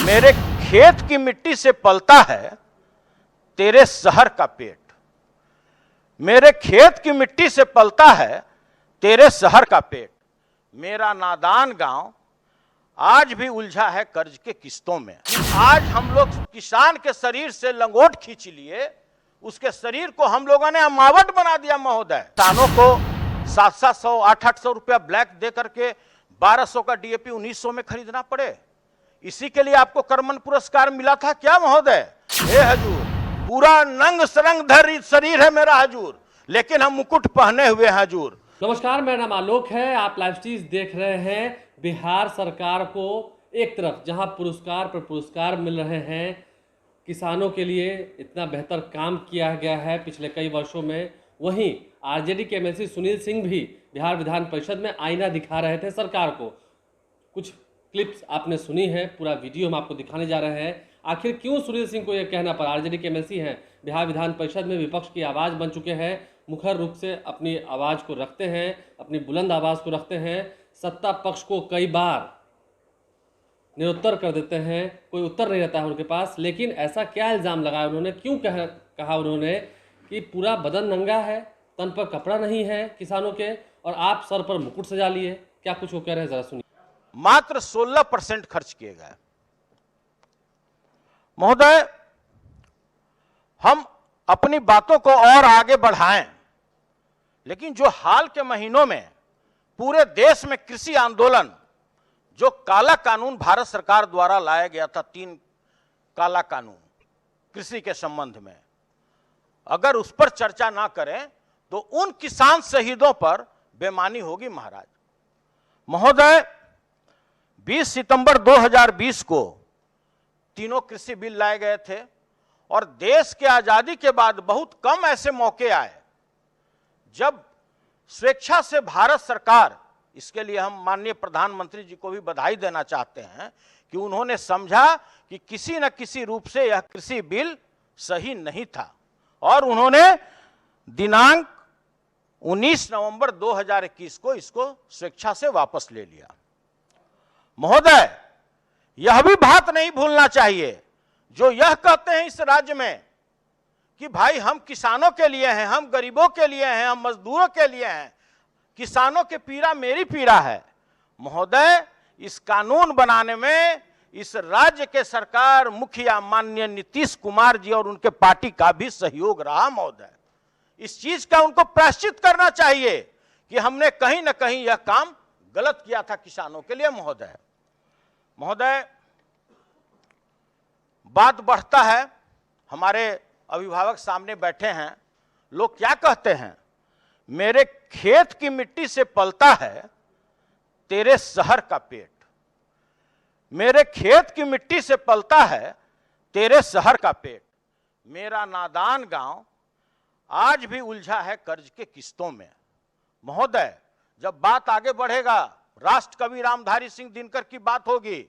मेरे खेत की मिट्टी से पलता है तेरे शहर का पेट। मेरे खेत की मिट्टी से पलता है तेरे शहर का पेट। मेरा नादान गांव आज भी उलझा है कर्ज के किस्तों में। आज हम लोग किसान के शरीर से लंगोट खींच लिए, उसके शरीर को हम लोगों ने अमावट बना दिया महोदय। किसानों को 700 800 रुपया ब्लैक दे करके 1200 का डीएपी 1900 में खरीदना पड़े। इसी के लिए आपको करमन पुरस्कार मिला था क्या महोदय? हे हजूर, पूरा नंग सरंग धर शरीर है मेरा हजूर, लेकिन हम मुकुट पहने हुए हैं हजूर। नमस्कार, मेरा नाम आलोक है। आप लाइव स्ट्रीम देख रहे हैं। बिहार सरकार को एक तरफ जहां पुरस्कार पर पुरस्कार मिल रहे हैं, किसानों के लिए इतना बेहतर काम किया गया है पिछले कई वर्षों में, वहीं आरजेडी के एमएलसी सुनील सिंह भी बिहार विधान परिषद में आईना दिखा रहे थे सरकार को। कुछ क्लिप्स आपने सुनी है, पूरा वीडियो हम आपको दिखाने जा रहे हैं। आखिर क्यों सुनील सिंह को यह कहना पड़ा? आरजेडी के एमएलसी हैं, बिहार विधान परिषद में विपक्ष की आवाज़ बन चुके हैं, मुखर रूप से अपनी आवाज़ को रखते हैं, अपनी बुलंद आवाज़ को रखते हैं। सत्ता पक्ष को कई बार निरुत्तर कर देते हैं, कोई उत्तर नहीं रहता है उनके पास। लेकिन ऐसा क्या इल्ज़ाम लगाया उन्होंने? क्यों कहा उन्होंने कि पूरा बदन नंगा है, तन पर कपड़ा नहीं है किसानों के, और आप सर पर मुकुट सजा लिए? क्या कुछ वो कह रहे हैं, जरा सुनिए। मात्र 16% खर्च किए गए महोदय। हम अपनी बातों को और आगे बढ़ाएं, लेकिन जो हाल के महीनों में पूरे देश में कृषि आंदोलन, जो काला कानून भारत सरकार द्वारा लाया गया था, 3 काला कानून कृषि के संबंध में, अगर उस पर चर्चा ना करें तो उन किसान शहीदों पर बेईमानी होगी महाराज। महोदय, 20 सितंबर 2020 को तीनों कृषि बिल लाए गए थे, और देश के आजादी के बाद बहुत कम ऐसे मौके आए जब स्वेच्छा से भारत सरकार, इसके लिए हम माननीय प्रधानमंत्री जी को भी बधाई देना चाहते हैं कि उन्होंने समझा कि किसी न किसी रूप से यह कृषि बिल सही नहीं था, और उन्होंने दिनांक 19 नवंबर 2021 को इसको स्वेच्छा से वापस ले लिया। महोदय, यह भी बात नहीं भूलना चाहिए जो यह कहते हैं इस राज्य में कि भाई हम किसानों के लिए हैं, हम गरीबों के लिए हैं, हम मजदूरों के लिए हैं, किसानों की पीड़ा मेरी पीड़ा है। महोदय, इस कानून बनाने में इस राज्य के सरकार मुखिया माननीय नीतीश कुमार जी और उनके पार्टी का भी सहयोग रहा महोदय। इस चीज का उनको प्रायश्चित करना चाहिए कि हमने कहीं ना कहीं यह काम गलत किया था किसानों के लिए महोदय। महोदय, बात बढ़ता है, हमारे अभिभावक सामने बैठे हैं, लोग क्या कहते हैं? मेरे खेत की मिट्टी से पलता है तेरे शहर का पेट। मेरे खेत की मिट्टी से पलता है तेरे शहर का पेट। मेरा नादान गांव आज भी उलझा है कर्ज के किस्तों में। महोदय, जब बात आगे बढ़ेगा, राष्ट्र कवि रामधारी सिंह दिनकर की बात होगी।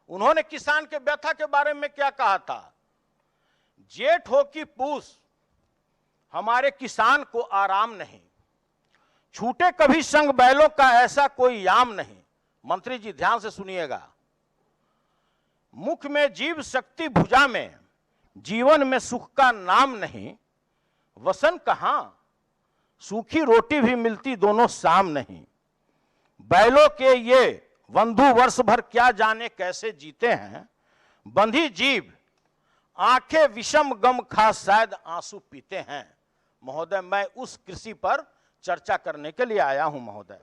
उन्होंने किसान के व्यथा के बारे में क्या कहा था? जेठ हो कि पूस, हमारे किसान को आराम नहीं, छूटे कभी संग बैलों का ऐसा कोई याम नहीं। मंत्री जी ध्यान से सुनिएगा। मुख में जीव शक्ति, भुजा में, जीवन में सुख का नाम नहीं। वसन कहां, सूखी रोटी भी मिलती दोनों शाम नहीं। बैलों के ये बंधु वर्ष भर क्या जाने कैसे जीते हैं। बंधी जीव आंखें विषम गम खा शायद आंसू पीते हैं। महोदय, मैं उस कृषि पर चर्चा करने के लिए आया हूं महोदय।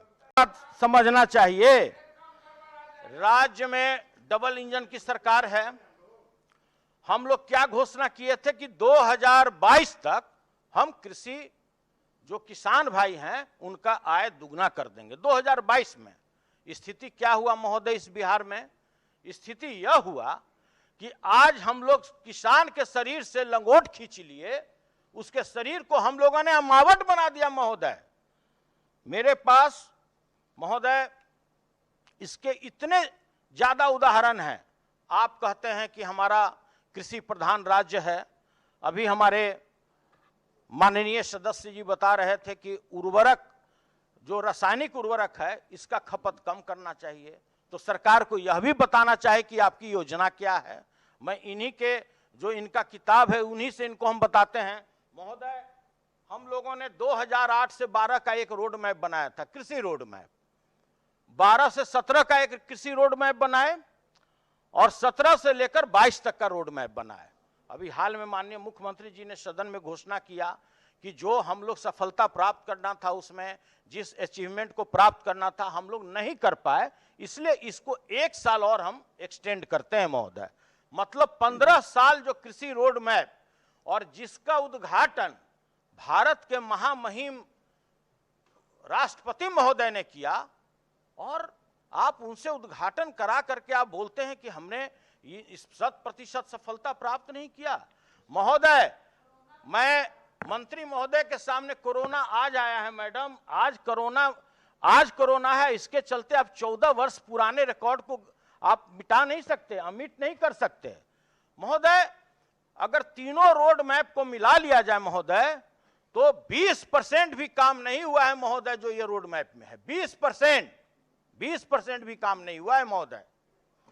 समझना चाहिए, राज्य में डबल इंजन की सरकार है। हम लोग क्या घोषणा किए थे कि 2022 तक हम कृषि, जो किसान भाई हैं, उनका आय दुगना कर देंगे 2022 में। स्थिति क्या हुआ महोदय इस बिहार में? स्थिति यह हुआ कि आज हम लोग किसान के शरीर से लंगोट खींच लिए, उसके शरीर को हम लोगों ने अमावट बना दिया महोदय। मेरे पास महोदय इसके इतने ज्यादा उदाहरण हैं। आप कहते हैं कि हमारा कृषि प्रधान राज्य है। अभी हमारे माननीय सदस्य जी बता रहे थे कि उर्वरक, जो रासायनिक उर्वरक है, इसका खपत कम करना चाहिए। तो सरकार को यह भी बताना चाहिए कि आपकी योजना क्या है। मैं इन्हीं के जो इनका किताब है उन्हीं से इनको हम बताते हैं। महोदय, हम लोगों ने 2008 से 12 का एक रोड मैप बनाया था, कृषि रोड मैप। 12 से 17 का एक कृषि रोड मैप बनाए और 17 से लेकर 22 तक का रोड मैप बनाए। अभी हाल में माननीय मुख्यमंत्री जी ने सदन में घोषणा किया कि जो हम लोग सफलता प्राप्त करना था, उसमें जिस अचीवमेंट को प्राप्त करना था हम लोग नहीं कर पाए, इसलिए इसको 1 साल और हम एक्सटेंड करते हैं महोदय। मतलब 15 साल जो कृषि रोड मैप, और जिसका उद्घाटन भारत के महामहिम राष्ट्रपति महोदय ने किया, और आप उनसे उद्घाटन करा करके आप बोलते हैं कि हमने इस 100% सफलता प्राप्त नहीं किया। महोदय, मैं मंत्री महोदय के सामने, कोरोना आज आया है मैडम, आज कोरोना है, इसके चलते आप 14 वर्ष पुराने रिकॉर्ड को आप मिटा नहीं सकते, अमिट नहीं कर सकते। महोदय, अगर तीनों रोड मैप को मिला लिया जाए महोदय, तो 20% भी काम नहीं हुआ है महोदय। जो ये रोड मैप में है 20% भी काम नहीं हुआ है महोदय।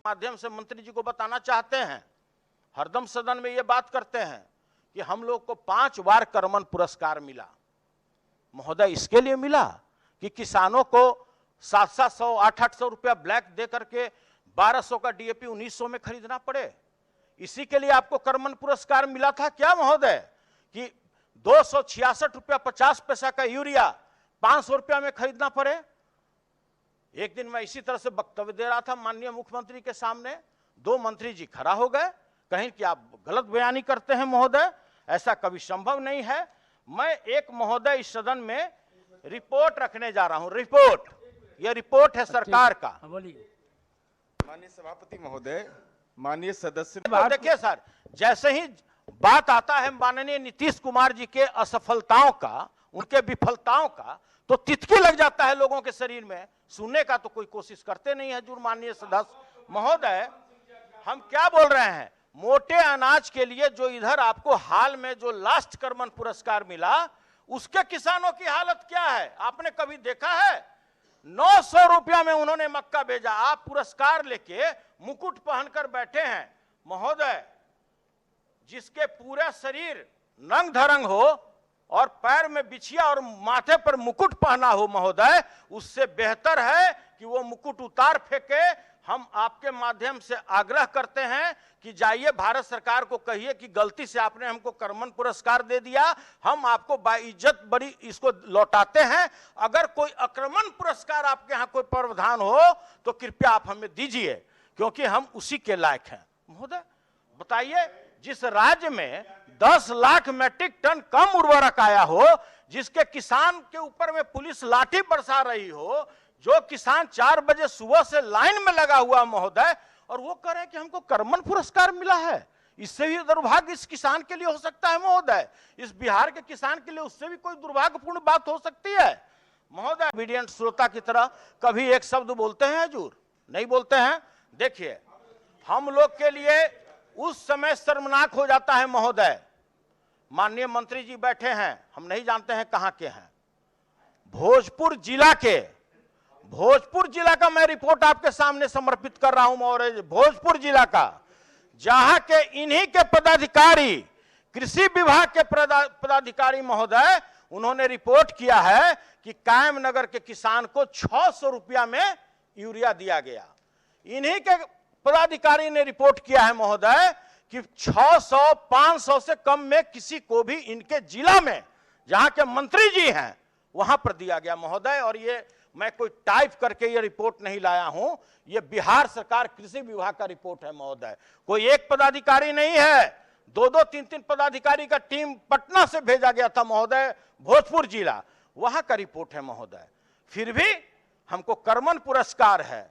माध्यम से मंत्री जी को बताना चाहते हैं, हरदम सदन में ये बात करते हैं कि हम लोग को 5 बार करमन पुरस्कार मिला महोदय। इसके लिए मिला कि किसानों को 700-700, 800 रुपया ब्लैक दे करके 1200 का डीएपी 1900 में खरीदना पड़े, इसी के लिए आपको करमन पुरस्कार मिला था क्या महोदय? कि 266 रुपया 50 पैसा का यूरिया 500 रुपया में खरीदना पड़े। एक दिन मैं इसी तरह से वक्तव्य दे रहा था माननीय मुख्यमंत्री के सामने, 2 मंत्री जी खड़ा हो गए, कहीं कि आप गलत बयानी करते हैं महोदय, ऐसा कभी संभव नहीं है। मैं एक महोदय इस सदन में रिपोर्ट रखने जा रहा हूं, रिपोर्ट, यह रिपोर्ट है सरकार का। माननीय सभापति महोदय, माननीय सदस्य, देखिए सर, जैसे ही बात आता है माननीय नीतीश कुमार जी के असफलताओं का, उनके विफलताओं का, तो तितकी लग जाता है लोगों के शरीर में, सुनने का तो कोई कोशिश करते नहीं है। जो माननीय सदस्य महोदय, हम क्या बोल रहे हैं, मोटे अनाज के लिए जो इधर आपको हाल में जो लास्ट करमन पुरस्कार मिला, उसके किसानों की हालत क्या है आपने कभी देखा है? 900 रुपया में उन्होंने मक्का भेजा, आप पुरस्कार लेके मुकुट पहनकर बैठे हैं महोदय। जिसके पूरा शरीर नंग धरंग हो और पैर में बिछिया और माथे पर मुकुट पहना हो महोदय, उससे बेहतर है कि वो मुकुट उतार फेंके। हम आपके माध्यम से आग्रह करते हैं कि जाइए भारत सरकार को कहिए कि गलती से आपने हमको करमन पुरस्कार दे दिया, हम आपको बाइज्जत बड़ी इसको लौटाते हैं। अगर कोई अक्रमण पुरस्कार आपके यहाँ कोई प्रावधान हो तो कृपया आप हमें दीजिए, क्योंकि हम उसी के लायक हैं। महोदय बताइए, जिस राज्य में 10 लाख मैट्रिक टन कम उर्वरक आया हो, जिसके किसान के ऊपर में पुलिस लाठी बरसा रही हो, जो किसान 4 बजे सुबह से लाइन में लगा हुआ महोदय, और वो कह रहे हैं कि हमको करमन पुरस्कार मिला है, इससे भी दुर्भाग्य इस किसान के लिए हो सकता है महोदय। इस बिहार के किसान के लिए उससे भी कोई दुर्भाग्यपूर्ण बात हो सकती है महोदय। मीडियंट श्रोता की तरह कभी एक शब्द बोलते हैं हजूर? नहीं बोलते हैं। देखिए, हम लोग के लिए उस समय शर्मनाक हो जाता है महोदय, माननीय मंत्री जी बैठे हैं, हम नहीं जानते हैं कहां के हैं, भोजपुर जिला का मैं रिपोर्ट आपके सामने समर्पित कर रहा हूं। और भोजपुर जिला का, जहां के इन्हीं के पदाधिकारी, कृषि विभाग के पदाधिकारी महोदय, उन्होंने रिपोर्ट किया है कि कायमनगर के किसान को 600 रुपया में यूरिया दिया गया। इन्हीं के पदाधिकारी ने रिपोर्ट किया है महोदय कि 600-500 से कम में किसी को भी इनके जिला में, जहां के मंत्री जी हैं, वहां पर दिया गया महोदय। और ये मैं कोई टाइप करके ये रिपोर्ट नहीं लाया हूं, ये बिहार सरकार कृषि विभाग का रिपोर्ट है महोदय। कोई एक पदाधिकारी नहीं है, 2-2, 3-3 पदाधिकारी का टीम पटना से भेजा गया था महोदय, भोजपुर जिला, वहां का रिपोर्ट है महोदय। फिर भी हमको करमन पुरस्कार है।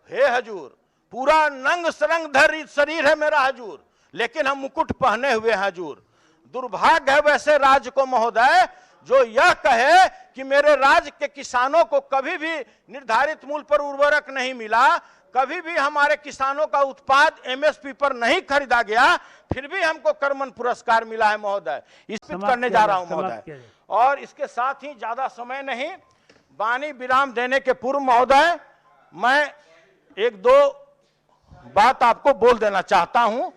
हे हजूर, पूरा नंग सरंग धर शरीर है मेरा हजूर, लेकिन हम मुकुट पहने हुए हैं हजूर। दुर्भाग्य है वैसे राज्य को महोदय, जो यह कहे कि मेरे राज्य के किसानों को कभी भी निर्धारित मूल्य पर उर्वरक नहीं मिला, कभी भी हमारे किसानों का उत्पाद एमएसपी पर नहीं खरीदा गया, फिर भी हमको करमन पुरस्कार मिला है महोदय। इस्पित करने जा रहा हूं महोदय। और इसके साथ ही ज्यादा समय नहीं, वाणी विराम देने के पूर्व महोदय, मैं एक दो बात आपको बोल देना चाहता हूं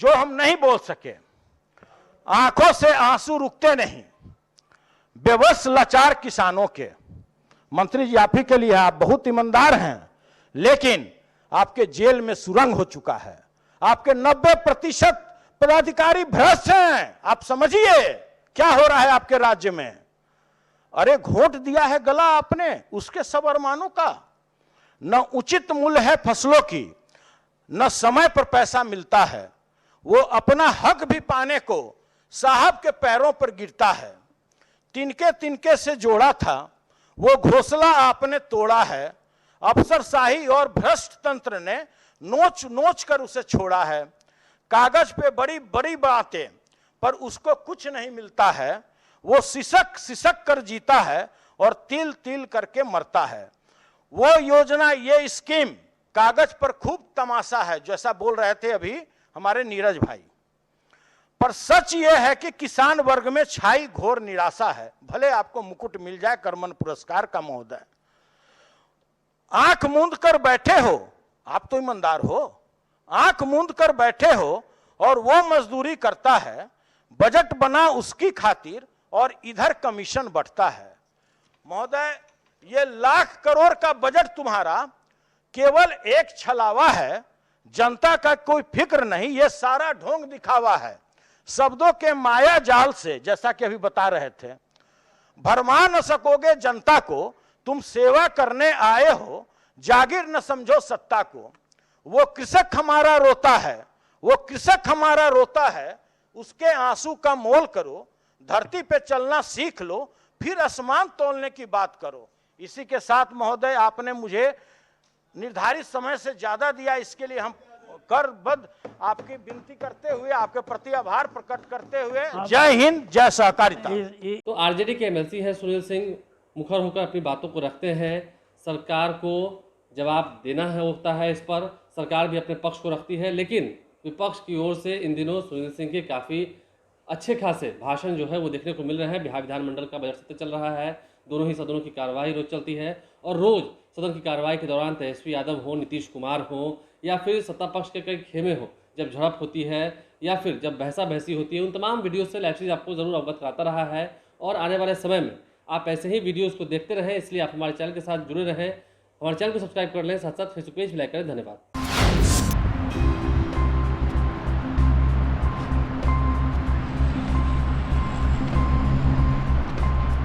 जो हम नहीं बोल सके। आंखों से आंसू रुकते नहीं बेबस लाचार किसानों के। मंत्री जी आप ही के लिए आप बहुत ईमानदार हैं, लेकिन आपके जेल में सुरंग हो चुका है। आपके 90% पदाधिकारी भ्रष्ट हैं। आप समझिए क्या हो रहा है आपके राज्य में। अरे घोट दिया है गला आपने उसके सब अरमानों का। न उचित मूल्य है फसलों की, न समय पर पैसा मिलता है। वो अपना हक भी पाने को साहब के पैरों पर गिरता है। तिनके तिनके से जोड़ा था वो घोंसला आपने तोड़ा है। अफसरशाही और भ्रष्ट तंत्र ने नोच नोच कर उसे छोड़ा है। कागज पे बड़ी बड़ी बातें पर उसको कुछ नहीं मिलता है। वो सिसक सिसक कर जीता है और तिल तिल करके मरता है। वो योजना ये स्कीम कागज पर खूब तमाशा है, जैसा बोल रहे थे अभी हमारे नीरज भाई। पर सच ये है कि किसान वर्ग में छाई घोर निराशा है। भले आपको मुकुट मिल जाए करमन पुरस्कार का महोदय, आंख मूंद कर बैठे हो। आप तो ईमानदार हो, आंख मूंद कर बैठे हो और वो मजदूरी करता है। बजट बना उसकी खातिर और इधर कमीशन बढ़ता है। महोदय ये लाख करोड़ का बजट तुम्हारा केवल एक छलावा है। जनता का कोई फिक्र नहीं, ये सारा ढोंग दिखावा है। शब्दों के माया जाल से, जैसा कि अभी बता रहे थे, भरमा न सकोगे जनता को। तुम सेवा करने आए हो, जागीर न समझो सत्ता को। वो कृषक हमारा रोता है, वो कृषक हमारा रोता है। उसके आंसू का मोल करो, धरती पे चलना सीख लो, फिर आसमान तोलने की बात करो। इसी के साथ महोदय आपने मुझे निर्धारित समय से ज्यादा दिया, इसके लिए हम करबद्ध आपकी विनती करते हुए, आपके प्रति आभार प्रकट करते हुए जय हिंद, जय सहकारिता। तो आरजेडी के एमएलसी हैं सुनील सिंह मुखर होकर अपनी बातों को रखते हैं। सरकार को जवाब देना है होता है, इस पर सरकार भी अपने पक्ष को रखती है। लेकिन विपक्ष की ओर से इन दिनों सुनील सिंह के काफ़ी अच्छे खासे भाषण जो है वो देखने को मिल रहे हैं। बिहार विधानमंडल का बजट सत्र चल रहा है, दोनों ही सदनों की कार्यवाही रोज चलती है और रोज सदन की कार्यवाही के दौरान तेजस्वी यादव हो, नीतीश कुमार हो या फिर सत्ता पक्ष के कई खेमे हो, जब झड़प होती है या फिर जब बहसा बहसी होती है, उन तमाम वीडियो से लाइव चीज आपको जरूर अवगत कराता रहा है। और आने वाले समय में आप ऐसे ही वीडियोज़ को देखते रहें, इसलिए आप हमारे चैनल के साथ जुड़े रहें। हमारे चैनल को सब्सक्राइब कर लें, साथ साथ फेसबुक पेज भी लाइक करें। धन्यवाद।